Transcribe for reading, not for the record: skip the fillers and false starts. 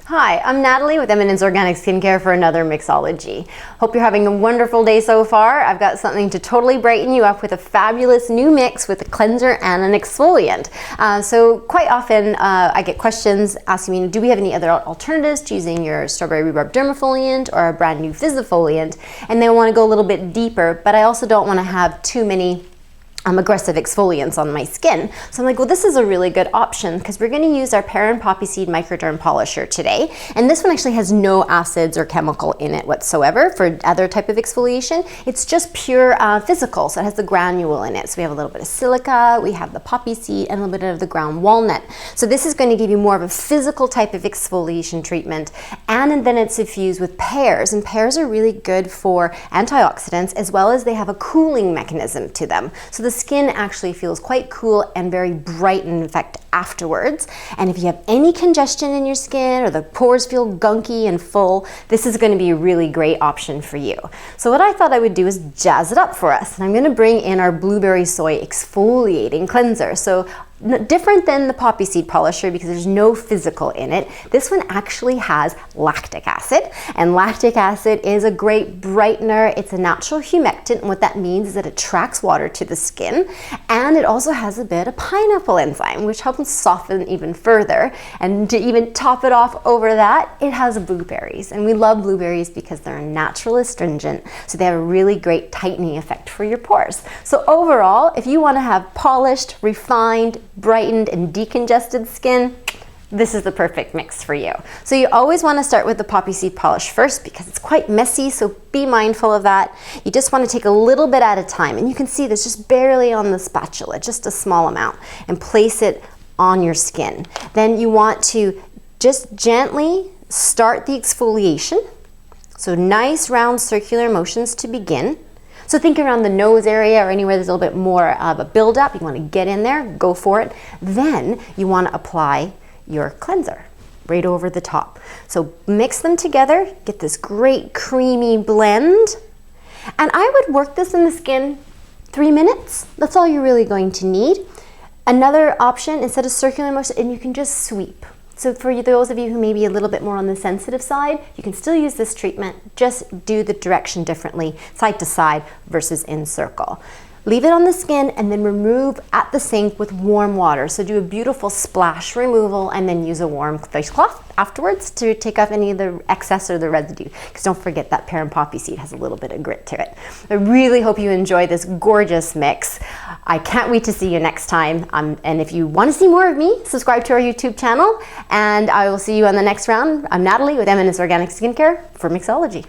Hi, I'm Natalie with Eminence Organic Skin Care for another mixology. Hope you're having a wonderful day so far. I've got something to totally brighten you up with a fabulous new mix with a cleanser and an exfoliant. So quite often I get questions asking me, do we have any other alternatives to using your strawberry rhubarb dermafoliant or a brand new visifoliant? And they want to go a little bit deeper, but I also don't want to have too many aggressive exfoliants on my skin. So I'm like, well, this is a really good option because we're going to use our Pear and Poppy Seed Microderm Polisher today. And this one actually has no acids or chemical in it whatsoever for other type of exfoliation. It's just pure physical, so it has the granule in it. So we have a little bit of silica, we have the poppy seed, and a little bit of the ground walnut. So this is going to give you more of a physical type of exfoliation treatment. And then it's infused with pears. And pears are really good for antioxidants, as well as they have a cooling mechanism to them. So the skin actually feels quite cool and very bright in effect afterwards. And if you have any congestion in your skin or the pores feel gunky and full, this is going to be a really great option for you. So what I thought I would do is jazz it up for us. And I'm going to bring in our Blueberry Soy Exfoliating Cleanser. So different than the poppy seed polisher because there's no physical in it. This one actually has lactic acid, and lactic acid is a great brightener. It's a natural humectant, and what that means is that it attracts water to the skin, and it also has a bit of pineapple enzyme, which helps soften even further. And to even top it off over that, it has blueberries, and we love blueberries because they're a natural astringent, so they have a really great tightening effect for your pores. So overall, if you want to have polished, refined, brightened and decongested skin, this is the perfect mix for you. So you always want to start with the poppy seed polish first because it's quite messy, so be mindful of that. You just want to take a little bit at a time, and you can see there's just barely on the spatula, just a small amount, and place it on your skin. Then you want to just gently start the exfoliation. So nice round circular motions to begin. So think around the nose area or anywhere there's a little bit more of a buildup. You want to get in there, go for it. Then you want to apply your cleanser right over the top. So mix them together, get this great creamy blend. And I would work this in the skin 3 minutes. That's all you're really going to need. Another option, instead of circular motion, and you can just sweep. So for those of you who may be a little bit more on the sensitive side, you can still use this treatment, just do the direction differently, side to side versus in circle. Leave it on the skin and then remove at the sink with warm water. So do a beautiful splash removal and then use a warm dishcloth afterwards to take off any of the excess or the residue. Because don't forget that pear and poppy seed has a little bit of grit to it. I really hope you enjoy this gorgeous mix. I can't wait to see you next time. And if you want to see more of me, subscribe to our YouTube channel, and I will see you on the next round. I'm Natalie with Eminence Organic Skin Care for Mixology.